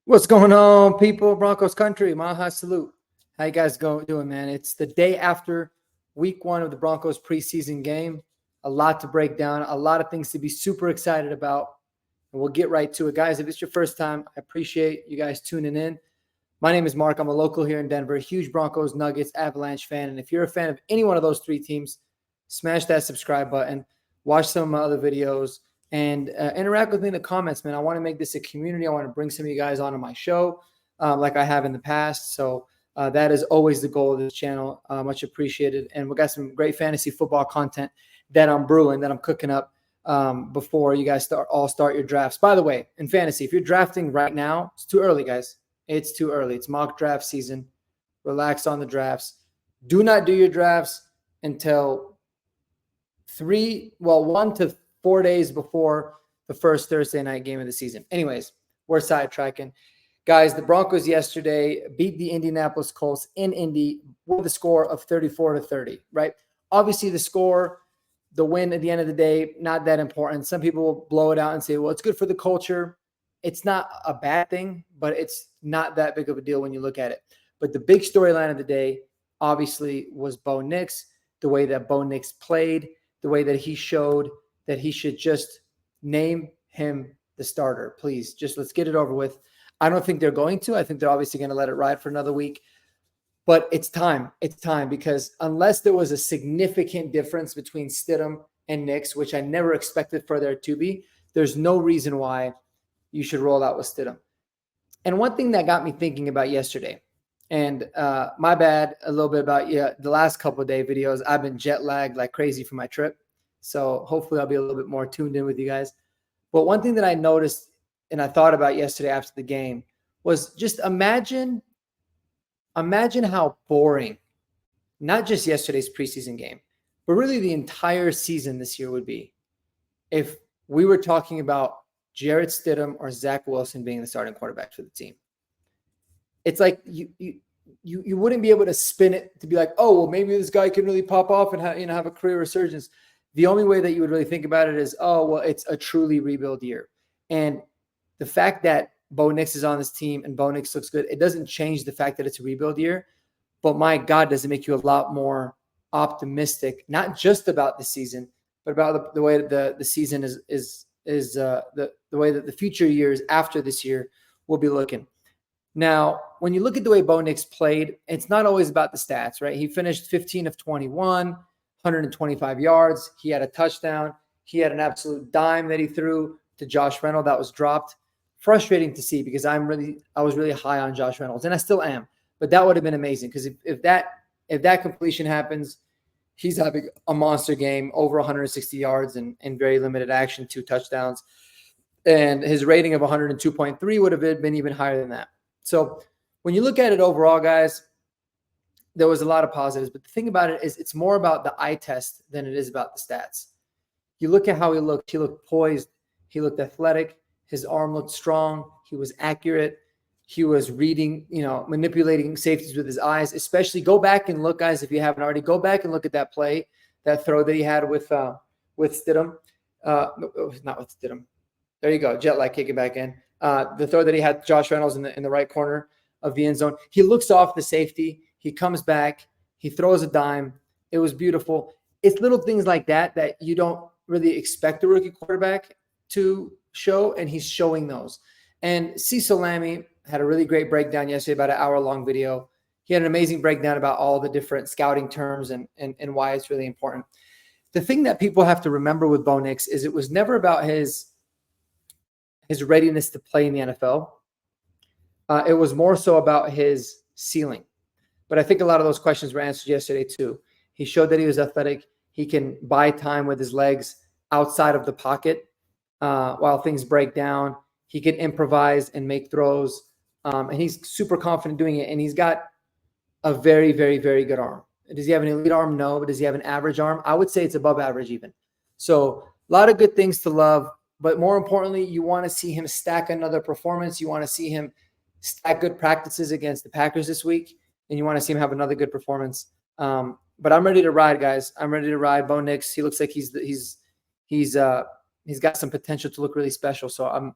What's going on, people? Broncos country, Maha salute. How you guys doing, man? It's the day after week 1 of the Broncos preseason game. A lot to break down, a lot of things to be super excited about, and we'll get right to it. Guys, if it's your first time, I appreciate you guys tuning in. My name is Mark. I'm a local here in Denver, huge Broncos, Nuggets, Avalanche fan, and if you're a fan of any one of those three teams, smash that subscribe button, watch some of my other videos, and interact with me in the comments, man. I want to make this a community. I want to bring some of you guys onto my show like I have in the past. So that is always the goal of this channel. Much appreciated. And we got some great fantasy football content that I'm brewing, that I'm cooking up before you guys start your drafts. By the way, in fantasy, if you're drafting right now, it's too early, guys. It's too early. It's mock draft season. Relax on the drafts. Do not do your drafts until 1 to 4 days before the first Thursday night game of the season. Anyways, we're sidetracking. Guys, the Broncos yesterday beat the Indianapolis Colts in Indy with a score of 34-30, right? Obviously, the score, the win at the end of the day, not that important. Some people will blow it out and say, well, it's good for the culture. It's not a bad thing, but it's not that big of a deal when you look at it. But the big storyline of the day, obviously, was Bo Nix, the way that Bo Nix played, the way that he showed that he should just name him the starter. Please, just let's get it over with. I don't think they're going to. I think they're obviously going to let it ride for another week. But it's time. It's time because unless there was a significant difference between Stidham and Nix, which I never expected for there to be, there's no reason why you should roll out with Stidham. And one thing that got me thinking about yesterday, and my bad, a little bit about the last couple of day videos. I've been jet lagged like crazy for my trip. So hopefully I'll be a little bit more tuned in with you guys. But one thing that I noticed and I thought about yesterday after the game was just imagine how boring, not just yesterday's preseason game, but really the entire season this year would be if we were talking about Jarrett Stidham or Zach Wilson being the starting quarterbacks for the team. It's like you wouldn't be able to spin it to be like, oh, well, maybe this guy can really pop off and have a career resurgence. The only way that you would really think about it is, oh, well, it's a truly rebuild year. And the fact that Bo Nix is on this team and Bo Nix looks good, it doesn't change the fact that it's a rebuild year. But my God, does it make you a lot more optimistic, not just about the season, but about the way that the season is the way that the future years after this year will be looking. Now, when you look at the way Bo Nix played, it's not always about the stats, right? He finished 15 of 21, 125 yards. He had a touchdown. He had an absolute dime that he threw to Josh Reynolds that was dropped. Frustrating to see because I was really high on Josh Reynolds, and I still am. But that would have been amazing because if that completion happens, he's having a monster game, over 160 yards and very limited action, 2 touchdowns. And his rating of 102.3 would have been even higher than that. So when you look at it overall, guys, there was a lot of positives. But the thing about it is it's more about the eye test than it is about the stats. You look at how he looked. He looked poised. He looked athletic. His arm looked strong. He was accurate. He was reading, manipulating safeties with his eyes. Especially go back and look, guys, if you haven't already. Go back and look at that play, that throw that he had with Stidham. Not with Stidham. There you go. Jet lag kicking back in. The throw that he had Josh Reynolds in the right corner of the end zone. He looks off the safety. He comes back. He throws a dime. It was beautiful. It's little things like that you don't really expect a rookie quarterback to show, and he's showing those. And Cecil Lammey had a really great breakdown yesterday, about an hour-long video. He had an amazing breakdown about all the different scouting terms and why it's really important. The thing that people have to remember with Bo Nix is it was never about his readiness to play in the NFL. It was more so about his ceiling. But I think a lot of those questions were answered yesterday too. He showed that he was athletic. He can buy time with his legs outside of the pocket while things break down. He can improvise and make throws. And he's super confident doing it. And he's got a very, very, very good arm. Does he have an elite arm? No. But does he have an average arm? I would say it's above average even. So a lot of good things to love. But more importantly, you want to see him stack another performance. You want to see him stack good practices against the Packers this week. And you want to see him have another good performance. But I'm ready to ride, guys. I'm ready to ride. Bo Nix, he looks like he's got some potential to look really special. So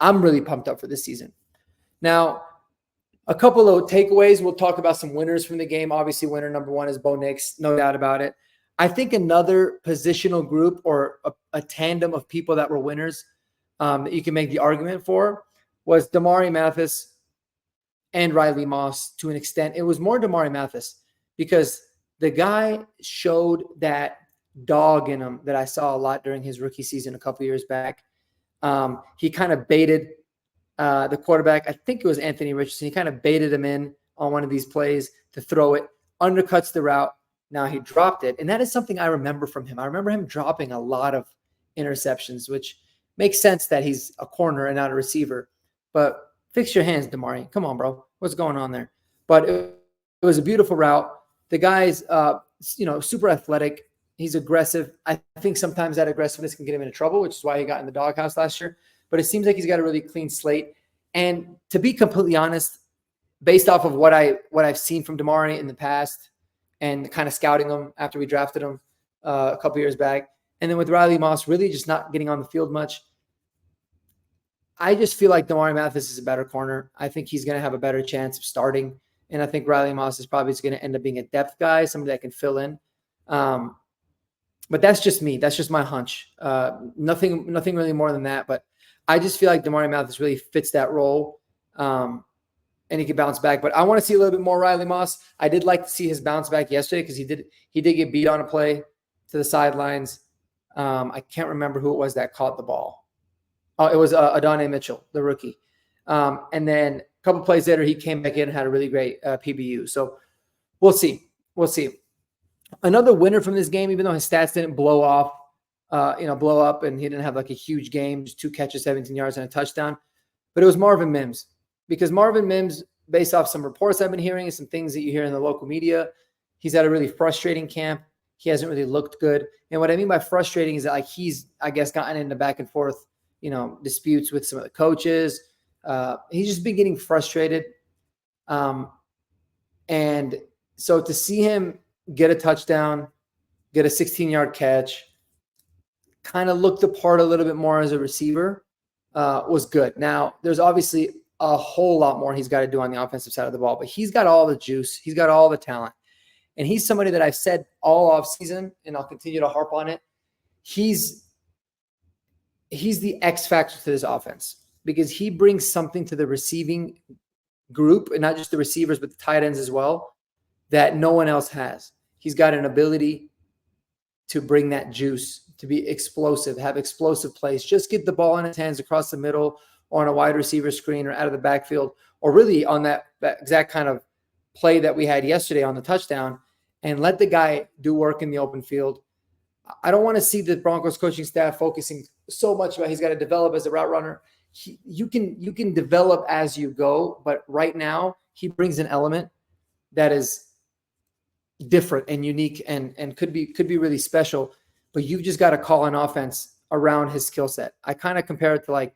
I'm really pumped up for this season. Now, a couple of takeaways. We'll talk about some winners from the game. Obviously, winner number one is Bo Nix, no doubt about it. I think another positional group or a tandem of people that were winners that you can make the argument for was Damari Mathis and Riley Moss to an extent. It was more Damari Mathis because the guy showed that dog in him that I saw a lot during his rookie season a couple years back. He kind of baited the quarterback. I think it was Anthony Richardson. He kind of baited him in on one of these plays to throw it, undercuts the route. Now he dropped it. And that is something I remember from him. I remember him dropping a lot of interceptions, which makes sense that he's a corner and not a receiver. But fix your hands, Damari. Come on, bro. What's going on there? But it was a beautiful route. The guy's, super athletic. He's aggressive. I think sometimes that aggressiveness can get him into trouble, which is why he got in the doghouse last year. But it seems like he's got a really clean slate. And to be completely honest, based off of what I've seen from Damari in the past and kind of scouting him after we drafted him a couple years back, and then with Riley Moss really just not getting on the field much, I just feel like Damari Mathis is a better corner. I think he's going to have a better chance of starting. And I think Riley Moss is probably going to end up being a depth guy, somebody that can fill in. But that's just me. That's just my hunch. Nothing really more than that. But I just feel like Damari Mathis really fits that role, and he can bounce back. But I want to see a little bit more Riley Moss. I did like to see his bounce back yesterday because he did get beat on a play to the sidelines. I can't remember who it was that caught the ball. Oh, it was Adonai Mitchell, the rookie. And then a couple plays later, he came back in and had a really great PBU. So we'll see. Another winner from this game, even though his stats didn't blow up, and he didn't have like a huge game, just 2 catches, 17 yards, and a touchdown. But it was Marvin Mims, because Marvin Mims, based off some reports I've been hearing and some things that you hear in the local media, he's had a really frustrating camp. He hasn't really looked good. And what I mean by frustrating is that like he's, I guess, gotten into back and forth, disputes with some of the coaches. He's just been getting frustrated. And so to see him get a touchdown, get a 16-yard catch, kind of look the part a little bit more as a receiver was good. Now, there's obviously a whole lot more he's got to do on the offensive side of the ball, but he's got all the juice. He's got all the talent. And he's somebody that I've said all offseason, and I'll continue to harp on it. He's the X factor to this offense because he brings something to the receiving group, and not just the receivers, but the tight ends as well, that no one else has. He's got an ability to bring that juice, to be explosive, have explosive plays, just get the ball in his hands across the middle or on a wide receiver screen or out of the backfield, or really on that exact kind of play that we had yesterday on the touchdown, and let the guy do work in the open field. I don't want to see the Broncos coaching staff focusing so much about he's got to develop as a route runner. You can develop as you go, but right now he brings an element that is different and unique and could be really special. But you've just got to call an offense around his skill set. I kind of compare it to like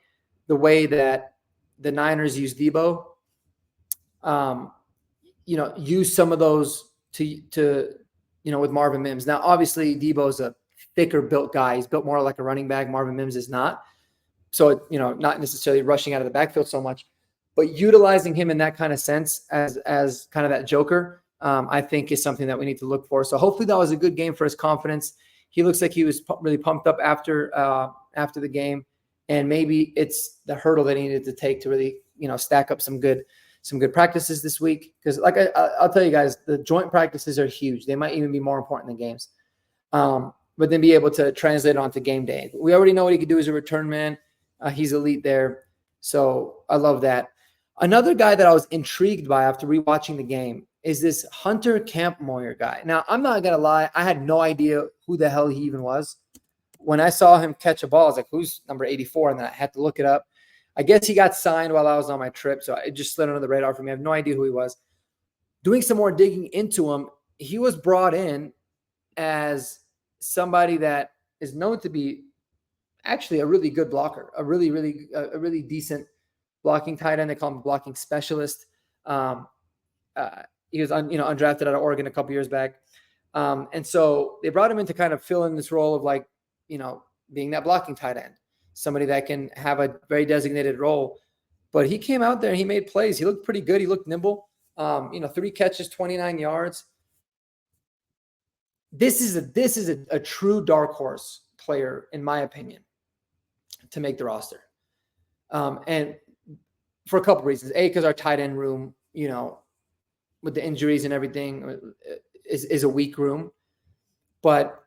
the way that the Niners use Debo. Use some of those to with Marvin Mims. Now, obviously, Debo's a thicker built guy. He's built more like a running back. Marvin Mims is not. So, not necessarily rushing out of the backfield so much, but utilizing him in that kind of sense as kind of that joker, I think is something that we need to look for. So hopefully that was a good game for his confidence. He looks like he was really pumped up after the game, and maybe it's the hurdle that he needed to take to really, stack up some good practices this week. Because like I'll tell you guys, the joint practices are huge. They might even be more important than games. But then be able to translate it onto game day. We already know what he could do as a return man. He's elite there. So I love that. Another guy that I was intrigued by after rewatching the game is this Hunter Kampmoyer guy. Now, I'm not going to lie. I had no idea who the hell he even was. When I saw him catch a ball, I was like, who's number 84? And then I had to look it up. I guess he got signed while I was on my trip, so it just slid under the radar for me. I have no idea who he was. Doing some more digging into him, he was brought in as somebody that is known to be actually a really good blocker, a really decent blocking tight end. They call him a blocking specialist. He was undrafted out of Oregon a couple years back. And so they brought him in to kind of fill in this role of like, being that blocking tight end, somebody that can have a very designated role. but he came out there and he made plays. He looked pretty good. He looked nimble. 3 catches, 29 yards. This is a true dark horse player, in my opinion, to make the roster. And for a couple of reasons. A, because our tight end room, with the injuries and everything, is a weak room. But,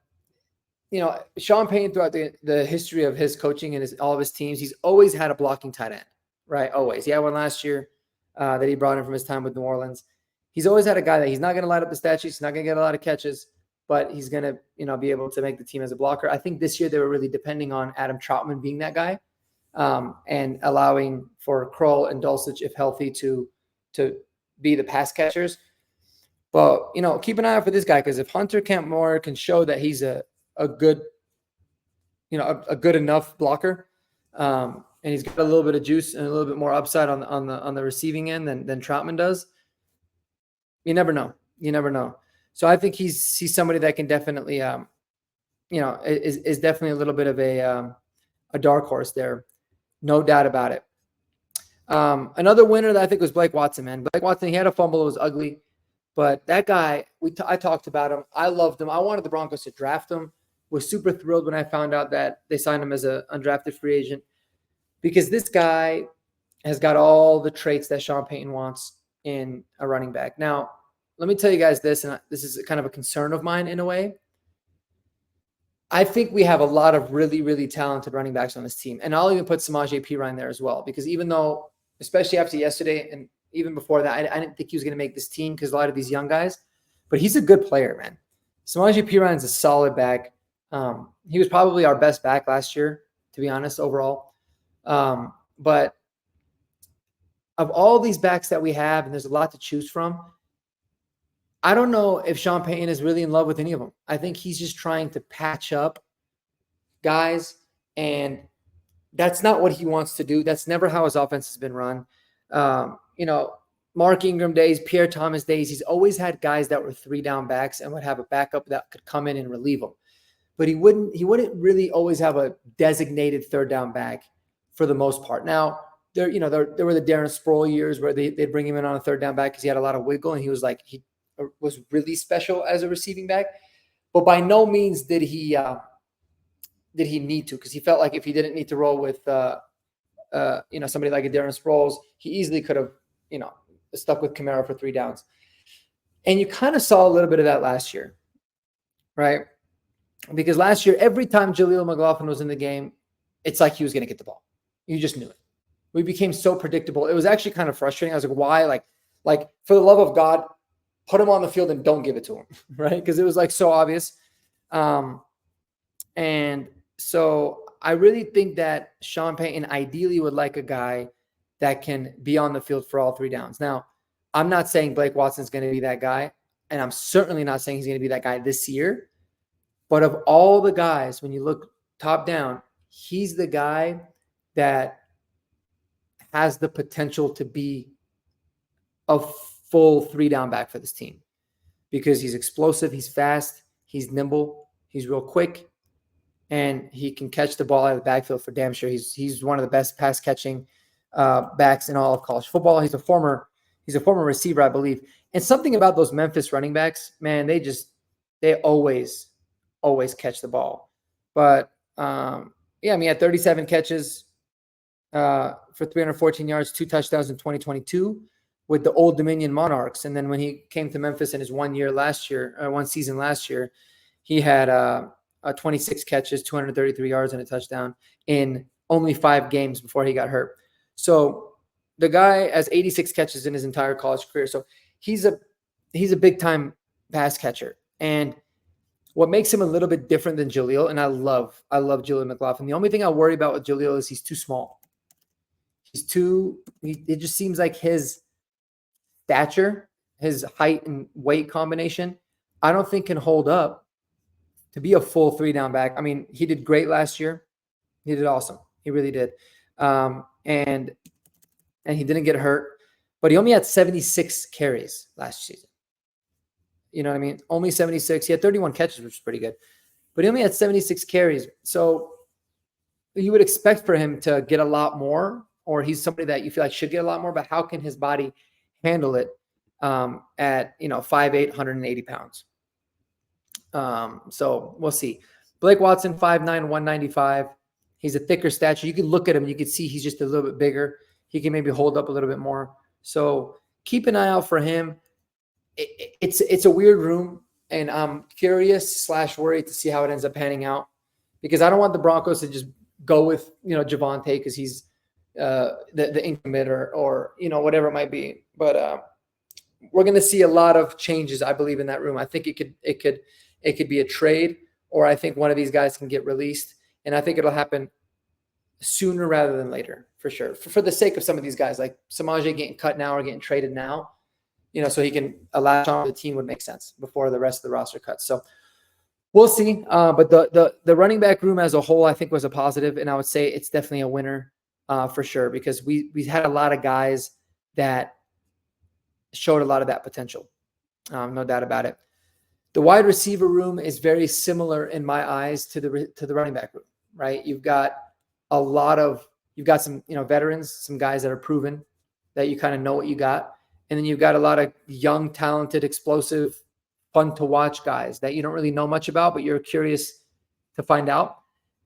Sean Payton, throughout the history of his coaching and all of his teams, he's always had a blocking tight end, right? Always. He had one last year that he brought in from his time with New Orleans. He's always had a guy that he's not going to light up the stat sheets, he's not going to get a lot of catches, but he's going to, be able to make the team as a blocker. I think this year they were really depending on Adam Troutman being that guy, and allowing for Kroll and Dulcich, if healthy, to be the pass catchers. But, keep an eye out for this guy, because if Hunter Kempmoore can show that he's a good, a good enough blocker, and he's got a little bit of juice and a little bit more upside on the receiving end than Troutman does, you never know. You never know. So I think he's somebody that can definitely, is definitely a little bit of a dark horse there. No doubt about it. Another winner that I think was Blake Watson, man. Blake Watson, he had a fumble. It was ugly. But that guy, I talked about him. I loved him. I wanted the Broncos to draft him. Was super thrilled when I found out that they signed him as an undrafted free agent, because this guy has got all the traits that Sean Payton wants in a running back. Now, let me tell you guys this, and this is kind of a concern of mine in a way. I think we have a lot of really, really talented running backs on this team. And I'll even put Samaje Perine there as well, because even though, especially after yesterday and even before that, I didn't think he was going to make this team because a lot of these young guys, but he's a good player, man. Samaje Perine is a solid back. He was probably our best back last year, to be honest, overall. But of all these backs that we have, and there's a lot to choose from, I don't know if Sean Payton is really in love with any of them. I think he's just trying to patch up guys, and that's not what he wants to do. That's never how his offense has been run. Mark Ingram days, Pierre Thomas days, he's always had guys that were 3-down backs and would have a backup that could come in and relieve them. But he wouldn't really always have a designated 3rd-down back for the most part. Now, there were the Darren Sproul years where they'd bring him in on a 3rd-down back because he had a lot of wiggle, and he was really special as a receiving back. But by no means did he need to, because he felt like if he didn't need to roll with somebody like a Darren Sproles, he easily could have stuck with Kamara for 3 downs. And you kind of saw a little bit of that last year, right? Because last year, every time Jaleel McLaughlin was in the game, it's like he was going to get the ball. You just knew it. We became so predictable. It was actually kind of frustrating. I was like, why? Like for the love of God, put him on the field and don't give it to him, right? Because it was so obvious. And so I really think that Sean Payton ideally would like a guy that can be on the field for all 3 downs. Now, I'm not saying Blake Watson's going to be that guy, and I'm certainly not saying he's going to be that guy this year. But of all the guys, when you look top down, he's the guy that has the potential to be a full 3-down back for this team, because he's explosive, he's fast, he's nimble, he's real quick, and he can catch the ball out of the backfield for damn sure. He's one of the best pass catching backs in all of college football. He's a former receiver, I believe. And something about those Memphis running backs, man, they always catch the ball. But he had 37 catches for 314 yards, 2 touchdowns in 2022 with the Old Dominion Monarchs. And then when he came to Memphis in his one season last year, he had 26 catches, 233 yards, and a touchdown in only 5 games before he got hurt. So the guy has 86 catches in his entire college career. So he's a big time pass catcher. And what makes him a little bit different than Jaleel, and I love Jaleel McLaughlin. The only thing I worry about with Jaleel is he's too small. It just seems like his stature, his height and weight combination, I don't think can hold up to be a full 3-down back. I mean, he did great last year. He did awesome. He really did. And he didn't get hurt, but he only had 76 carries last season. You know what I mean? Only 76. He had 31 catches, which is pretty good, but he only had 76 carries. So you would expect for him to get a lot more or he's somebody that you feel like should get a lot more, but how can his body handle it at 5'8", 180 pounds? So we'll see. Blake Watson, 5'9", 195. He's a thicker stature. You can look at him. You can see he's just a little bit bigger. He can maybe hold up a little bit more. So keep an eye out for him. It's a weird room, and I'm curious / worried to see how it ends up panning out, because I don't want the Broncos to just go with, Javonte because he's the incumbent or whatever it might be. But we're going to see a lot of changes, I believe, in that room. I think it could be a trade, or I think one of these guys can get released. And I think it'll happen sooner rather than later, for sure. For the sake of some of these guys, like Samaje getting cut now or getting traded now, so he can latch on to the team would make sense before the rest of the roster cuts. So we'll see. But the running back room as a whole, I think, was a positive, and I would say it's definitely a winner for sure, because we had a lot of guys that showed a lot of that potential. No doubt about it. The wide receiver room is very similar in my eyes to the running back room, right? You've got some, veterans, some guys that are proven that you kind of know what you got. And then you've got a lot of young, talented, explosive, fun to watch guys that you don't really know much about, but you're curious to find out.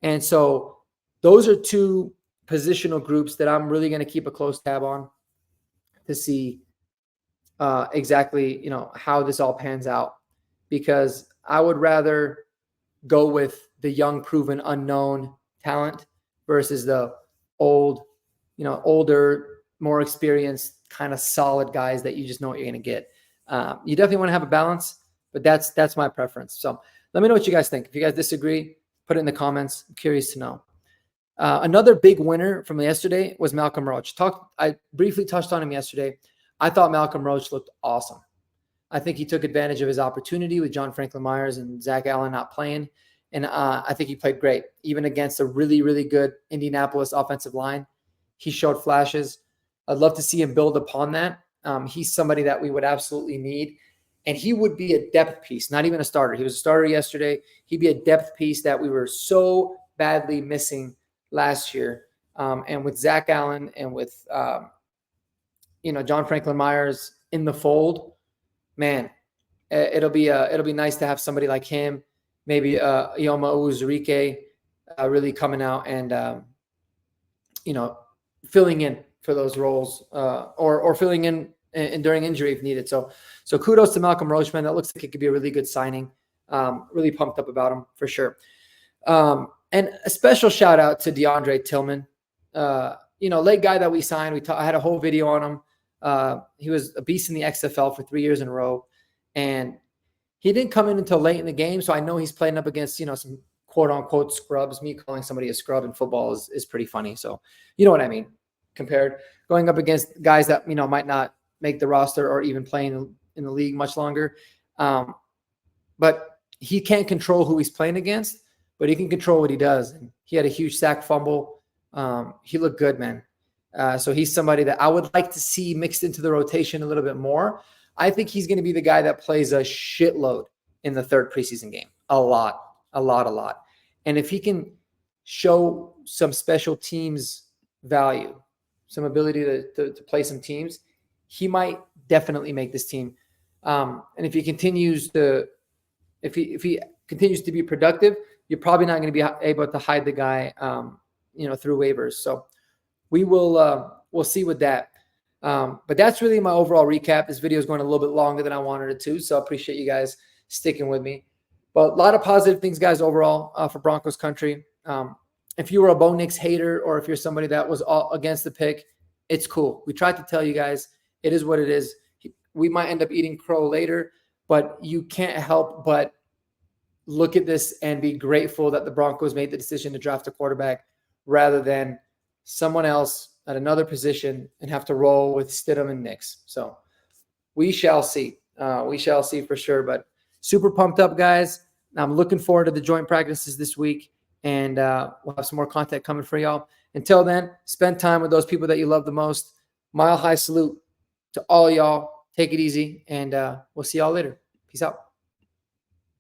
And so those are two positional groups that I'm really going to keep a close tab on to see exactly, how this all pans out, because I would rather go with the young, proven, unknown talent versus the older, more experienced, kind of solid guys that you just know what you're going to get. You definitely want to have a balance, but that's my preference. So let me know what you guys think. If you guys disagree, put it in the comments. I'm curious to know. Another big winner from yesterday was Malcolm Roach. I briefly touched on him yesterday. I thought Malcolm Roach looked awesome. I think he took advantage of his opportunity with John Franklin Myers and Zach Allen not playing. And I think he played great, even against a really, really good Indianapolis offensive line. He showed flashes. I'd love to see him build upon that. He's somebody that we would absolutely need. And he would be a depth piece, not even a starter. He was a starter yesterday. He'd be a depth piece that we were so badly missing last year. And with Zach Allen and with John Franklin Myers in the fold, man, it'll be nice to have somebody like him, maybe Ioma Uzurike really coming out and filling in for those roles, or filling in during injury if needed. So kudos to Malcolm Roach, man. That looks like it could be a really good signing. Really pumped up about him for sure. And a special shout out to DeAndre Tillman, late guy that we signed. I had a whole video on him. He was a beast in the XFL for 3 years in a row, and he didn't come in until late in the game. So I know he's playing up against, some quote unquote scrubs. Me calling somebody a scrub in football is pretty funny. So you know what I mean? Compared going up against guys that, might not make the roster or even playing in the league much longer. But he can't control who he's playing against, but he can control what he does. And he had a huge sack fumble. He looked good, man. So he's somebody that I would like to see mixed into the rotation a little bit more. I think he's going to be the guy that plays a shitload in the third preseason game. A lot. And if he can show some special teams value, some ability to play some teams, he might definitely make this team. And if he continues to be productive, you're probably not going to be able to hide the guy, through waivers. So we'll see with that. But that's really my overall recap. This video is going a little bit longer than I wanted it to, so I appreciate you guys sticking with me. But a lot of positive things, guys, overall for Broncos country. If you were a Bo Nix hater, or if you're somebody that was all against the pick, it's cool. We tried to tell you guys it is what it is. We might end up eating crow later, but you can't help but look at this and be grateful that the Broncos made the decision to draft a quarterback rather than someone else at another position and have to roll with Stidham and Nix. So we shall see. We shall see for sure. But super pumped up, guys. I'm looking forward to the joint practices this week, and we'll have some more content coming for y'all. Until then, spend time with those people that you love the most. Mile high salute to all y'all. Take it easy, and we'll see y'all later. Peace out.